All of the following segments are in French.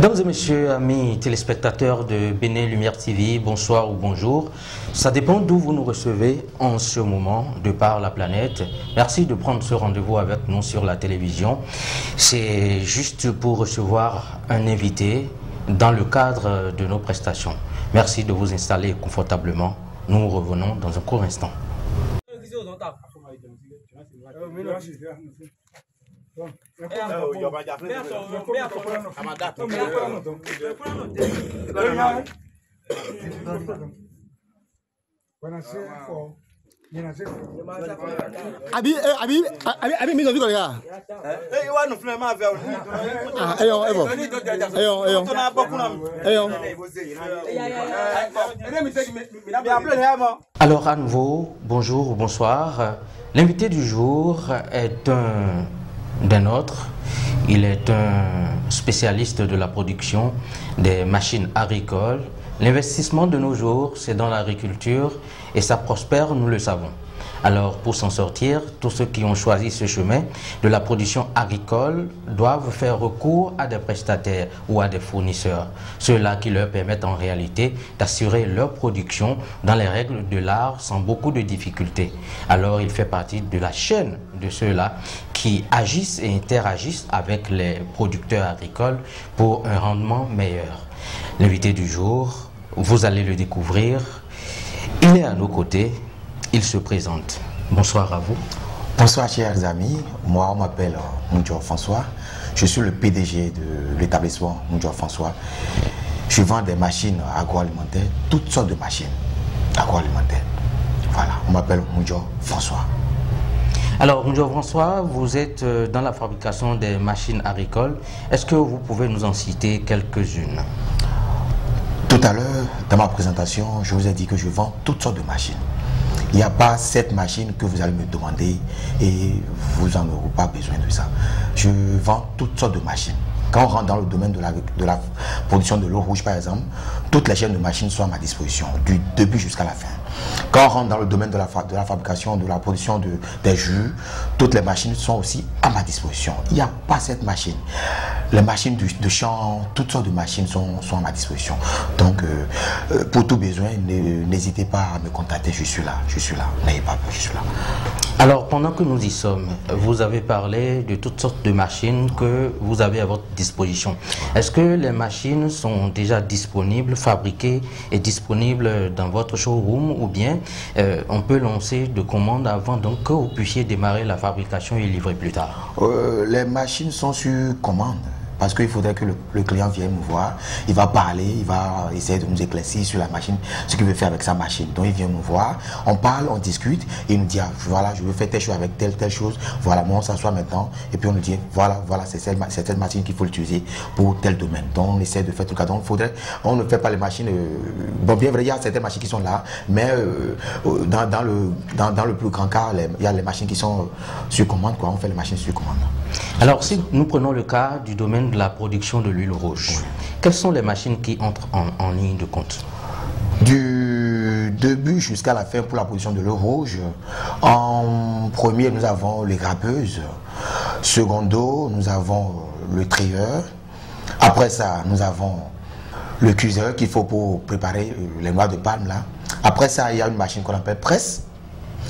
Mesdames et messieurs, amis téléspectateurs de Bénin Lumière TV, bonsoir ou bonjour. Ça dépend d'où vous nous recevez en ce moment, de par la planète. Merci de prendre ce rendez-vous avec nous sur la télévision. C'est juste pour recevoir un invité dans le cadre de nos prestations. Merci de vous installer confortablement. Nous revenons dans un court instant. Alors à nouveau, bonjour ou bonsoir. L'invité du jour est d'un autre. Il est un spécialiste de la production des machines agricoles. L'investissement de nos jours, c'est dans l'agriculture et ça prospère, nous le savons. Alors, pour s'en sortir, tous ceux qui ont choisi ce chemin de la production agricole doivent faire recours à des prestataires ou à des fournisseurs. Ceux-là qui leur permettent en réalité d'assurer leur production dans les règles de l'art sans beaucoup de difficultés. Alors, il fait partie de la chaîne de ceux-là qui agissent et interagissent avec les producteurs agricoles pour un rendement meilleur. L'invité du jour, vous allez le découvrir. Il est à nos côtés. Il se présente. Bonsoir à vous. Bonsoir chers amis, moi on m'appelle Mounjo François. Je suis le PDG de l'établissement Mounjo François. Je vends des machines agroalimentaires, toutes sortes de machines agroalimentaires. Voilà, on m'appelle Mounjo François. Alors Mounjo François, vous êtes dans la fabrication des machines agricoles. Est-ce que vous pouvez nous en citer quelques-unes? Tout à l'heure, dans ma présentation, je vous ai dit que je vends toutes sortes de machines. Il n'y a pas cette machine que vous allez me demander et vous n'en aurez pas besoin de ça. Je vends toutes sortes de machines. Quand on rentre dans le domaine de la production de l'eau rouge, par exemple, toutes les chaînes de machines sont à ma disposition, du début jusqu'à la fin. Quand on rentre dans le domaine de la fabrication, de la production des jus, toutes les machines sont aussi à ma disposition. Il n'y a pas cette machine. Les machines de champ, toutes sortes de machines sont à ma disposition. Donc, pour tout besoin, n'hésitez pas à me contacter. Je suis là. N'ayez pas peur, je suis là. Alors, pendant que nous y sommes, vous avez parlé de toutes sortes de machines que vous avez à votre disposition. Est-ce que les machines sont déjà disponibles, fabriquées et disponibles dans votre showroom ou bien on peut lancer de commandes avant donc que vous puissiez démarrer la fabrication et livrer plus tard? Les machines sont sur commande. Parce qu'il faudrait que le client vienne nous voir, il va parler, il va essayer de nous éclaircir sur la machine, ce qu'il veut faire avec sa machine. Donc il vient nous voir, on parle, on discute, et il nous dit, ah, voilà, je veux faire telle chose avec telle chose, voilà, moi on s'assoit maintenant, et puis on nous dit, voilà, c'est cette machine qu'il faut l'utiliser pour tel domaine. Donc on essaie de faire tout le cas. Donc on ne fait pas les machines, bon bien vrai, il y a certaines machines qui sont là, mais dans le plus grand cas, il y a les machines qui sont sur commande, quoi, on fait les machines sur commande. Alors si nous prenons le cas du domaine de la production de l'huile rouge, oui. Quelles sont les machines qui entrent en ligne de compte? Du début jusqu'à la fin pour la production de l'eau rouge, en premier nous avons les grappeuses, secondo nous avons le trieur, après ça nous avons le cuiseur qu'il faut pour préparer les noix de palme là, après ça il y a une machine qu'on appelle presse,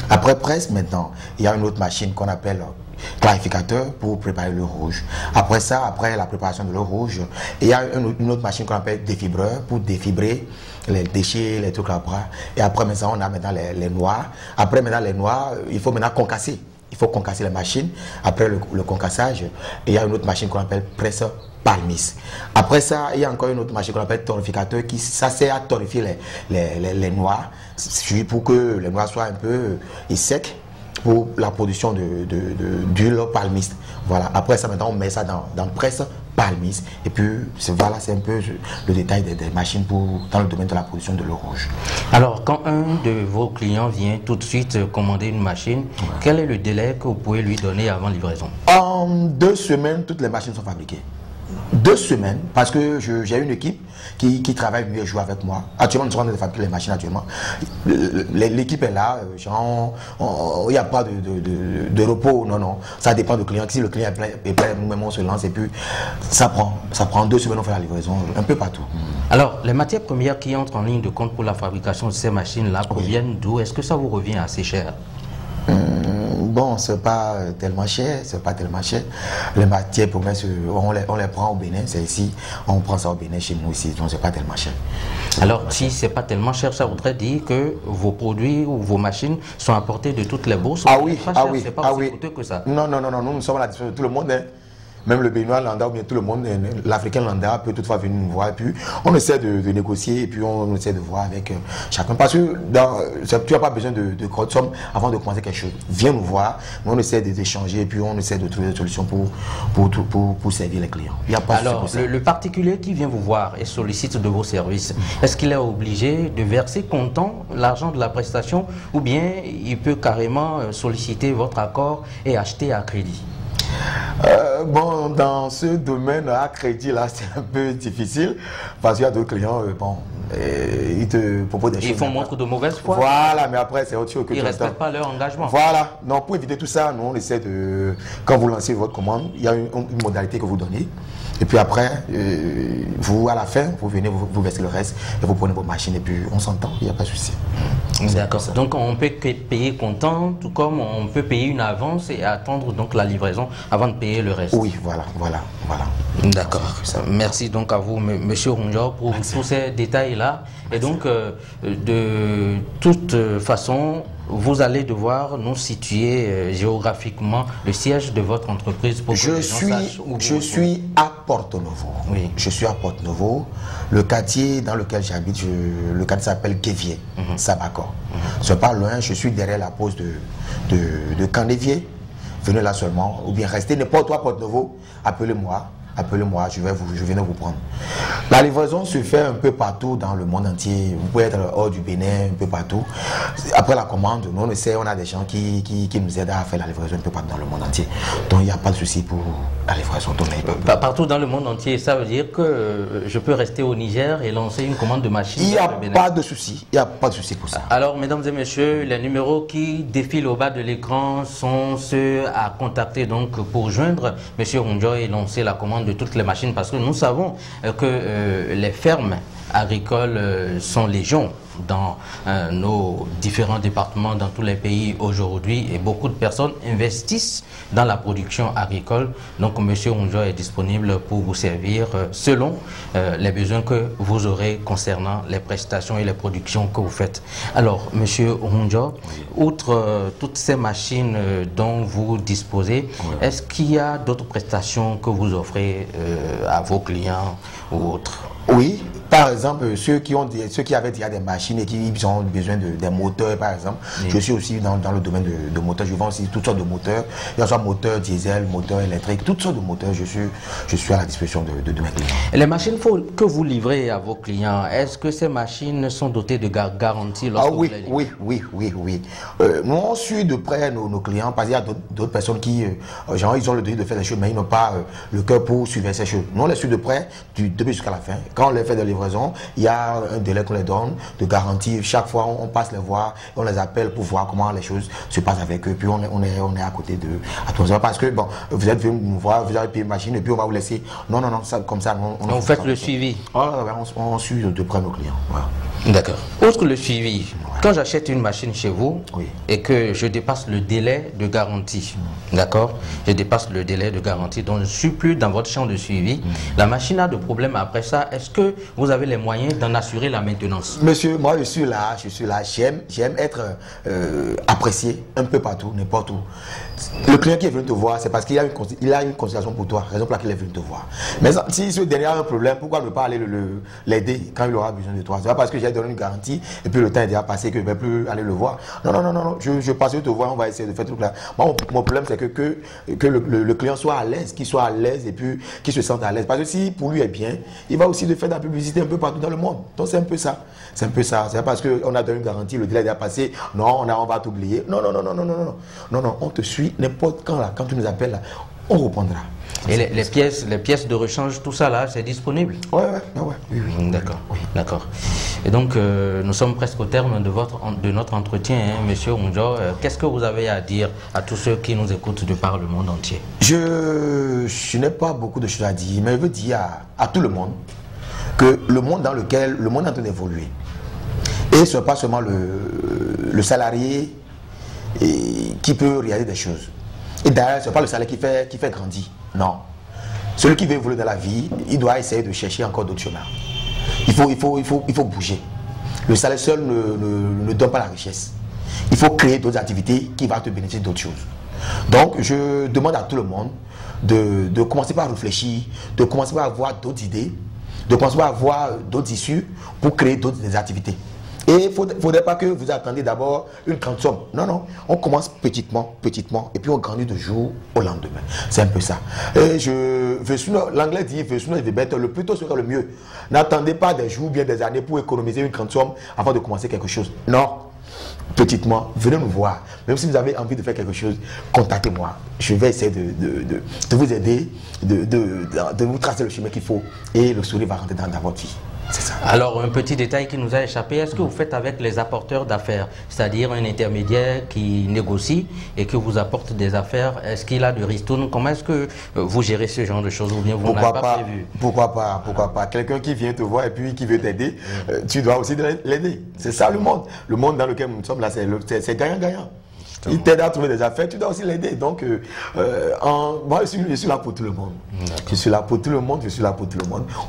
après presse maintenant il y a une autre machine qu'on appelle clarificateur pour préparer l'eau rouge. Après ça, après la préparation de l'eau rouge, il y a une autre machine qu'on appelle défibreur pour défibrer les déchets, les trucs là-bas. Et après maintenant, on a maintenant les noix. Après maintenant les noix, il faut maintenant concasser. Il faut concasser les machines. Après le concassage, il y a une autre machine qu'on appelle presse palmis. Après ça, il y a encore une autre machine qu'on appelle torréficateur qui ça sert à torréfier les noix pour que les noix soient un peu secs pour la production d'huile palmiste. Voilà. Après ça, maintenant, on met ça dans presse palmiste. Et puis, voilà, c'est un peu le détail des machines dans le domaine de la production de l'eau rouge. Alors, quand un de vos clients vient tout de suite commander une machine, ouais. Quel est le délai que vous pouvez lui donner avant livraison? En 2 semaines, toutes les machines sont fabriquées. 2 semaines, parce que j'ai une équipe qui travaille mieux et joue avec moi. Actuellement, nous sommes en train de fabriquer les machines actuellement. L'équipe est là, il n'y a pas de repos, non. Ça dépend du client. Si le client est plein, nous-mêmes on se lance et puis ça prend 2 semaines, on fait la livraison, un peu partout. Alors, les matières premières qui entrent en ligne de compte pour la fabrication de ces machines-là proviennent d'où? Est-ce que ça vous revient assez cher? Bon, c'est pas tellement cher, Les matières premières, on les prend au Bénin, c'est ici, on prend ça au Bénin chez nous ici, donc c'est pas tellement cher. Alors, si c'est pas tellement cher, ça voudrait dire que vos produits ou vos machines sont apportés de toutes les bourses. C'est pas aussi coûteux que ça. Non, nous sommes à la disposition de tout le monde. Même le Béninois lambda ou bien tout le monde, l'Africain lambda peut toutefois venir nous voir et puis on essaie de négocier et puis on essaie de voir avec chacun. Parce que tu n'as pas besoin de grande somme avant de commencer quelque chose. Viens nous voir, on essaie d'échanger et puis on essaie de trouver des solutions pour servir les clients. Il y a pas Alors, le particulier qui vient vous voir et sollicite de vos services, est-ce qu'il est obligé de verser comptant l'argent de la prestation ou bien il peut carrément solliciter votre accord et acheter à crédit? Bon, dans ce domaine à crédit là, c'est un peu difficile parce qu'il y a d'autres clients, ils te proposent des choses. Ils font montre de mauvaise foi. Voilà, mais après c'est autre chose que ils ne respectent pas leur engagement. Voilà, donc pour éviter tout ça, nous on essaie de, quand vous lancez votre commande, il y a une modalité que vous donnez. Et puis après, vous à la fin, vous venez, vous versez le reste et vous prenez vos machines et puis on s'entend, il n'y a pas de souci. D'accord. Donc on peut payer comptant, tout comme on peut payer une avance et attendre donc la livraison avant de payer le reste. Oui, voilà. D'accord. Merci donc à vous, Monsieur Ronjo, pour tous ces détails-là. Et donc, de toute façon, vous allez devoir nous situer géographiquement le siège de votre entreprise pour que les gens sachent où je suis à Porto-Novo. Oui. Je suis à Porto-Novo. Le quartier dans lequel j'habite, le quartier s'appelle Guévier, Sabacor. C'est pas loin, je suis derrière la pause de Canévier. Venez là seulement, ou bien restez n'importe où à Porto-Novo, appelez-moi, je viens vous prendre. La livraison se fait un peu partout dans le monde entier. Vous pouvez être hors du Bénin, un peu partout. Après la commande, nous on a des gens qui nous aident à faire la livraison un peu partout dans le monde entier. Donc il n'y a pas de souci pour la livraison. Partout dans le monde entier, ça veut dire que je peux rester au Niger et lancer une commande de machine. Il n'y a pas de souci, pour ça. Alors mesdames et messieurs, les numéros qui défilent au bas de l'écran sont ceux à contacter donc pour joindre Monsieur Ronjo et lancer la commande de toutes les machines, parce que nous savons que les fermes agricoles sont légion dans nos différents départements, dans tous les pays aujourd'hui, et beaucoup de personnes investissent dans la production agricole. Donc Monsieur Ronjo est disponible pour vous servir selon les besoins que vous aurez concernant les prestations et les productions que vous faites. Alors Monsieur Ronjo, outre toutes ces machines dont vous disposez, est-ce qu'il y a d'autres prestations que vous offrez à vos clients ou autres? Oui, par exemple, ceux qui avaient déjà des machines et qui ont besoin des moteurs, par exemple. Je suis aussi dans le domaine de moteurs. Je vends aussi toutes sortes de moteurs. Il y a soit moteur diesel, moteur électrique, toutes sortes de moteurs. Je suis à la disposition de mes clients. Et les machines que vous livrez à vos clients, est-ce que ces machines sont dotées de garantie lorsque vous les livrez? Oui. Nous, on suit de près nos clients parce qu'il y a d'autres personnes qui, genre, ils ont le désir de faire des choses, mais ils n'ont pas le cœur pour suivre ces choses. Nous, on les suit de près, du début jusqu'à la fin. Quand on les fait de livraison, il y a un délai qu'on les donne de garantie. Chaque fois, on passe les voir, on les appelle pour voir comment les choses se passent avec eux. Puis on est à côté de tout ça. Parce que bon, vous êtes venu nous voir, vous avez payé une machine et puis on va vous laisser. Non, ça, comme ça. Vous faites le suivi. On suit de près nos clients. Voilà. D'accord. Outre le suivi, quand j'achète une machine chez vous et que je dépasse le délai de garantie, d'accord, je dépasse le délai de garantie, donc je ne suis plus dans votre champ de suivi, la machine a de problèmes après ça, est-ce que vous avez les moyens d'en assurer la maintenance? Monsieur, moi je suis là, j'aime être apprécié un peu partout, n'importe où. Le client qui est venu te voir, c'est parce qu'il a une considération pour toi, raison pour laquelle il est venu te voir. Mais si ce dernier a un problème, pourquoi ne pas aller l'aider quand il aura besoin de toi? C'est pas parce que j'ai donné une garantie et puis le temps est déjà passé que je ne vais plus aller le voir. Non, je passe te voir, on va essayer de faire tout là. Moi, mon problème c'est que le client soit à l'aise, qu'il soit à l'aise et puis qu'il se sente à l'aise. Parce que si pour lui est bien, il va aussi de faire de la publicité un peu partout dans le monde. Donc c'est un peu ça. C'est pas parce qu'on a donné une garantie, le délai est déjà passé, non, on va t'oublier. Non, on te suit n'importe quand là, quand tu nous appelles là. on reprendra. Et les pièces de rechange, tout ça là, c'est disponible? Oui. D'accord, d'accord. Et donc, nous sommes presque au terme de notre entretien, hein, Monsieur Onjo. Qu'est-ce que vous avez à dire à tous ceux qui nous écoutent de par le monde entier? Je n'ai pas beaucoup de choses à dire, mais je veux dire à tout le monde que le monde dans lequel le monde est en train d'évoluer, et ce n'est pas seulement le salarié qui peut réaliser des choses. Et d'ailleurs, ce n'est pas le salaire qui fait grandir. Non. Celui qui veut évoluer dans la vie, il doit essayer de chercher encore d'autres chemins. Il faut bouger. Le salaire seul ne donne pas la richesse. Il faut créer d'autres activités qui vont te bénéficier d'autres choses. Donc, je demande à tout le monde de commencer par réfléchir, de commencer par avoir d'autres idées, de commencer par avoir d'autres issues pour créer d'autres activités. Et il ne faudrait pas que vous attendiez d'abord une grande somme. Non, on commence petitement, et puis on grandit de jour au lendemain. C'est un peu ça. Et l'anglais dit, le plus tôt sera le mieux. N'attendez pas des jours, bien des années pour économiser une grande somme avant de commencer quelque chose. Non, petitement, venez nous voir. Même si vous avez envie de faire quelque chose, contactez-moi. Je vais essayer de vous aider, de vous tracer le chemin qu'il faut et le sourire va rentrer dans votre vie. Alors, un petit détail qui nous a échappé, est-ce que vous faites avec les apporteurs d'affaires, c'est-à-dire un intermédiaire qui négocie et qui vous apporte des affaires? Est-ce qu'il a de ristourne? Comment est-ce que vous gérez ce genre de choses ou bien vous n'avez pas prévu? Pourquoi pas? Quelqu'un qui vient te voir et puis qui veut t'aider, tu dois aussi l'aider. C'est ça le monde. Le monde dans lequel nous sommes là, c'est gagnant-gagnant. Il t'aide à trouver des affaires, tu dois aussi l'aider. Donc, moi, je suis là pour tout le monde. Je suis là pour tout le monde,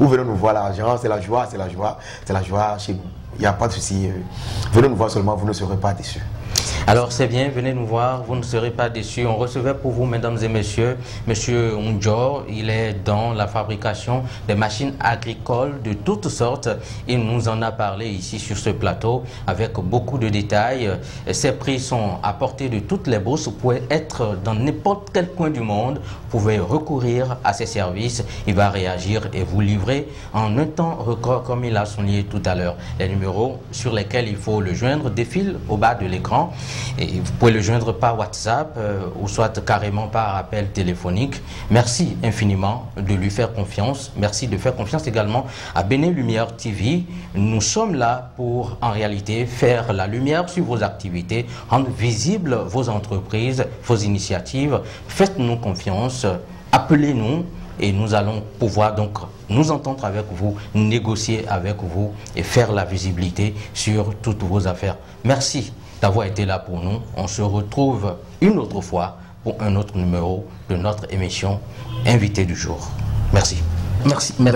Vous venez nous voir, l'argent, c'est la joie chez nous. Il n'y a pas de souci. Venez nous voir seulement, vous ne serez pas déçus. Alors c'est bien, venez nous voir, vous ne serez pas déçus. On recevait pour vous, mesdames et messieurs, Monsieur Onjo. Il est dans la fabrication des machines agricoles de toutes sortes. Il nous en a parlé ici sur ce plateau avec beaucoup de détails. Ses prix sont à portée de toutes les bourses. Vous pouvez être dans n'importe quel coin du monde. Vous pouvez recourir à ses services. Il va réagir et vous livrer en un temps record comme il a souligné tout à l'heure. Les numéros sur lesquels il faut le joindre défilent au bas de l'écran. Et vous pouvez le joindre par WhatsApp ou soit carrément par appel téléphonique. Merci infiniment de lui faire confiance. Merci de faire confiance également à Béné Lumière TV. Nous sommes là pour, en réalité, faire la lumière sur vos activités, rendre visibles vos entreprises, vos initiatives. Faites-nous confiance, appelez-nous et nous allons pouvoir donc nous entendre avec vous, négocier avec vous et faire la visibilité sur toutes vos affaires. Merci d'avoir été là pour nous. On se retrouve une autre fois pour un autre numéro de notre émission Invité du jour. Merci. Merci beaucoup.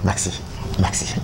Merci.